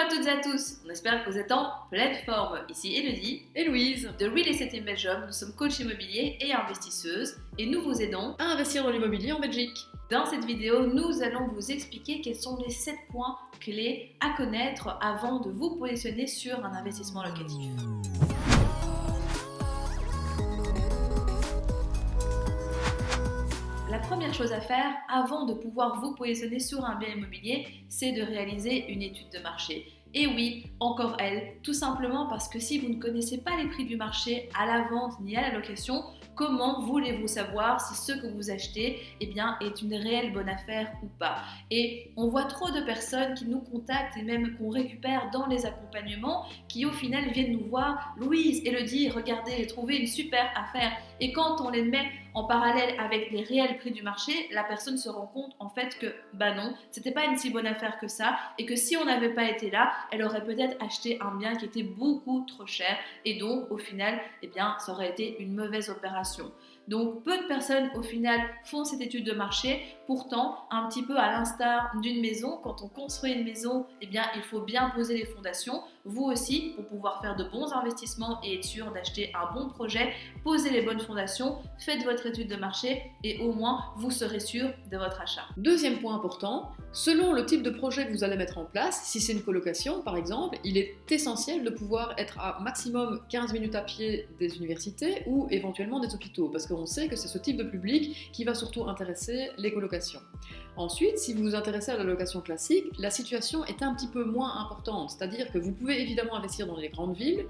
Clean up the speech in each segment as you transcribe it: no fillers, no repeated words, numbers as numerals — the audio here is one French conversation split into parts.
toutes et à tous, on espère que vous êtes en pleine forme. Ici Elodie et Louise de Real Estate in Belgium. Nous sommes coach immobilier et investisseuses et nous vous aidons à investir dans l'immobilier en Belgique. Dans cette vidéo, nous allons vous expliquer quels sont les 7 points clés à connaître avant de vous positionner sur un investissement locatif. La première chose à faire avant de pouvoir vous positionner sur un bien immobilier, c'est de réaliser une étude de marché. Et oui, encore elle, tout simplement parce que si vous ne connaissez pas les prix du marché à la vente ni à la location, comment voulez-vous savoir si ce que vous achetez est une réelle bonne affaire ou pas? Et on voit trop de personnes qui nous contactent et même qu'on récupère dans les accompagnements qui au final viennent nous voir. Louise, Elodie, regardez, j'ai trouvé une super affaire. Et quand on les met en parallèle avec les réels prix du marché, la personne se rend compte en fait que non, c'était pas une si bonne affaire que ça et que si on n'avait pas été là, elle aurait peut-être acheté un bien qui était beaucoup trop cher et donc au final, ça aurait été une mauvaise opération. Donc peu de personnes au final font cette étude de marché. Pourtant, un petit peu à l'instar d'une maison, quand on construit une maison, il faut bien poser les fondations. Vous aussi, pour pouvoir faire de bons investissements et être sûr d'acheter un bon projet, posez les bonnes fondations, faites votre étude de marché et au moins vous serez sûr de votre achat. Deuxième point important, selon le type de projet que vous allez mettre en place, si c'est une colocation par exemple, il est essentiel de pouvoir être à maximum 15 minutes à pied des universités ou éventuellement des hôpitaux, parce qu'on sait que c'est ce type de public qui va surtout intéresser les colocations. Ensuite, si vous vous intéressez à la location classique, la situation est un petit peu moins importante, c'est-à-dire que vous pouvez évidemment investir dans les grandes villes,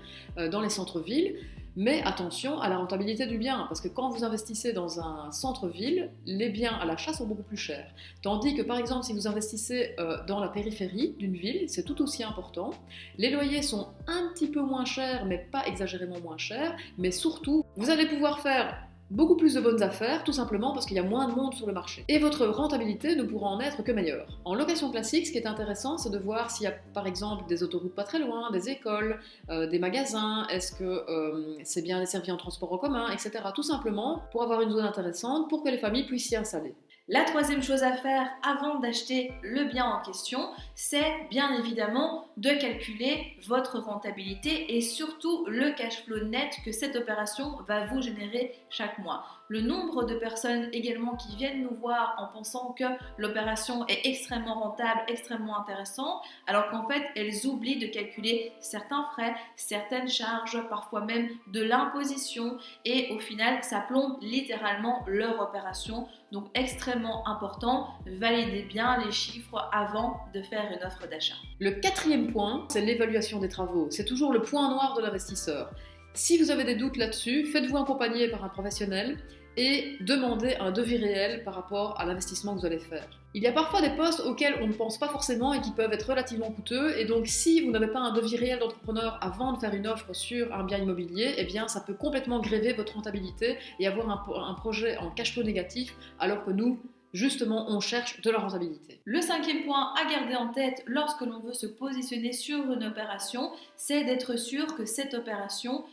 dans les centres-villes, mais attention à la rentabilité du bien, parce que quand vous investissez dans un centre-ville, les biens à l'achat sont beaucoup plus chers. Tandis que par exemple, si vous investissez dans la périphérie d'une ville, c'est tout aussi important. Les loyers sont un petit peu moins chers, mais pas exagérément moins chers, mais surtout, vous allez pouvoir faire beaucoup plus de bonnes affaires, tout simplement parce qu'il y a moins de monde sur le marché. Et votre rentabilité ne pourra en être que meilleure. En location classique, ce qui est intéressant, c'est de voir s'il y a par exemple des autoroutes pas très loin, des écoles, des magasins, est-ce que c'est bien desservi en transport en commun, etc. Tout simplement pour avoir une zone intéressante, pour que les familles puissent s'y installer. La troisième chose à faire avant d'acheter le bien en question, c'est bien évidemment de calculer votre rentabilité et surtout le cash flow net que cette opération va vous générer chaque mois. Le nombre de personnes également qui viennent nous voir en pensant que l'opération est extrêmement rentable, extrêmement intéressante, alors qu'en fait elles oublient de calculer certains frais, certaines charges, parfois même de l'imposition et au final ça plombe littéralement leur opération. Donc extrêmement important, validez bien les chiffres avant de faire une offre d'achat. Le quatrième point, c'est l'évaluation des travaux. C'est toujours le point noir de l'investisseur. Si vous avez des doutes là-dessus, faites-vous accompagner par un professionnel et demandez un devis réel par rapport à l'investissement que vous allez faire. Il y a parfois des postes auxquels on ne pense pas forcément et qui peuvent être relativement coûteux, et donc si vous n'avez pas un devis réel d'entrepreneur avant de faire une offre sur un bien immobilier, ça peut complètement gréver votre rentabilité et avoir un projet en cash flow négatif, alors que nous, justement, on cherche de la rentabilité. Le cinquième point à garder en tête lorsque l'on veut se positionner sur une opération, c'est d'être sûr que cette opération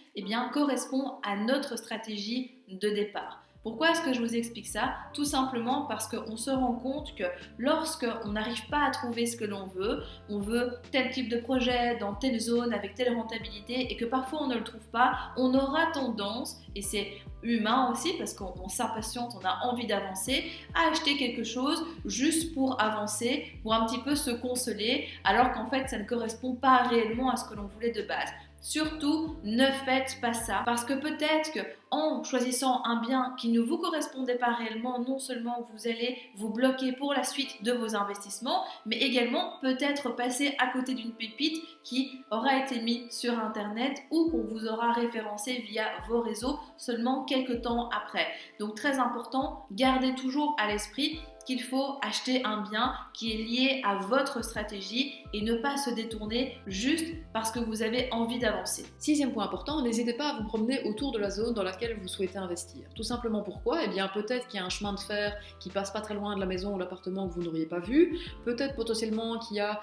correspond à notre stratégie de départ. Pourquoi est-ce que je vous explique ça? Tout simplement parce qu'on se rend compte que lorsqu'on n'arrive pas à trouver ce que l'on veut, on veut tel type de projet dans telle zone avec telle rentabilité et que parfois on ne le trouve pas, on aura tendance, et c'est humain aussi parce qu'on s'impatiente, on a envie d'avancer, à acheter quelque chose juste pour avancer, pour un petit peu se consoler, alors qu'en fait ça ne correspond pas réellement à ce que l'on voulait de base. Surtout, ne faites pas ça parce que peut-être qu'en choisissant un bien qui ne vous correspondait pas réellement, non seulement vous allez vous bloquer pour la suite de vos investissements, mais également peut-être passer à côté d'une pépite qui aura été mise sur Internet ou qu'on vous aura référencé via vos réseaux seulement quelques temps après. Donc très important, gardez toujours à l'esprit qu'il faut acheter un bien qui est lié à votre stratégie et ne pas se détourner juste parce que vous avez envie d'avancer. Sixième point important, n'hésitez pas à vous promener autour de la zone dans laquelle vous souhaitez investir. Tout simplement pourquoi? Peut-être qu'il y a un chemin de fer qui passe pas très loin de la maison ou l'appartement que vous n'auriez pas vu, peut-être potentiellement qu'il y a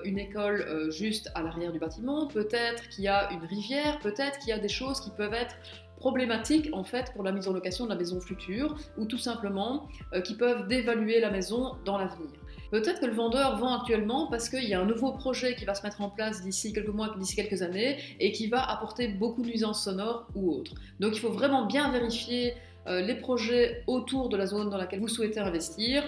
une école juste à l'arrière du bâtiment, peut-être qu'il y a une rivière, peut-être qu'il y a des choses qui peuvent être problématiques en fait pour la mise en location de la maison future ou tout simplement qui peuvent dévaluer la maison dans l'avenir. Peut-être que le vendeur vend actuellement parce qu'il y a un nouveau projet qui va se mettre en place d'ici quelques mois, d'ici quelques années, et qui va apporter beaucoup de nuisances sonores ou autres. Donc il faut vraiment bien vérifier les projets autour de la zone dans laquelle vous souhaitez investir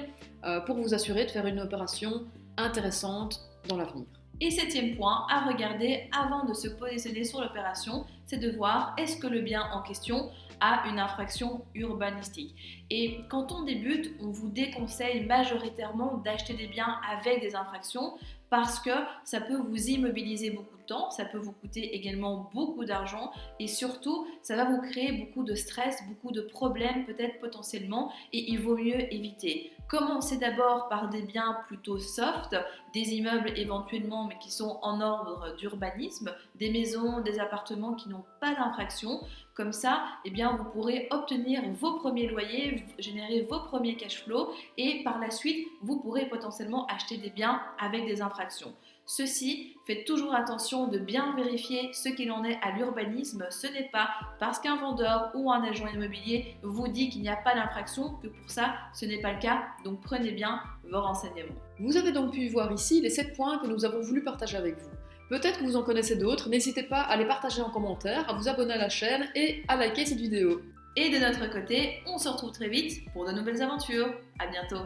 pour vous assurer de faire une opération intéressante dans l'avenir. Et septième point à regarder avant de se positionner sur l'opération, c'est de voir est-ce que le bien en question a une infraction urbanistique. Et quand on débute, on vous déconseille majoritairement d'acheter des biens avec des infractions parce que ça peut vous immobiliser beaucoup de temps, ça peut vous coûter également beaucoup d'argent et surtout, ça va vous créer beaucoup de stress, beaucoup de problèmes peut-être potentiellement et il vaut mieux éviter. Commencez d'abord par des biens plutôt soft, des immeubles éventuellement mais qui sont en ordre d'urbanisme, des maisons, des appartements qui n'ont pas d'infraction. Comme ça, eh bien, vous pourrez obtenir vos premiers loyers, générer vos premiers cash flow et par la suite, vous pourrez potentiellement acheter des biens avec des infractions. Ceci, faites toujours attention de bien vérifier ce qu'il en est à l'urbanisme. Ce n'est pas parce qu'un vendeur ou un agent immobilier vous dit qu'il n'y a pas d'infraction que pour ça, ce n'est pas le cas. Donc prenez bien vos renseignements. Vous avez donc pu voir ici les 7 points que nous avons voulu partager avec vous. Peut-être que vous en connaissez d'autres, n'hésitez pas à les partager en commentaire, à vous abonner à la chaîne et à liker cette vidéo. Et de notre côté, on se retrouve très vite pour de nouvelles aventures. À bientôt.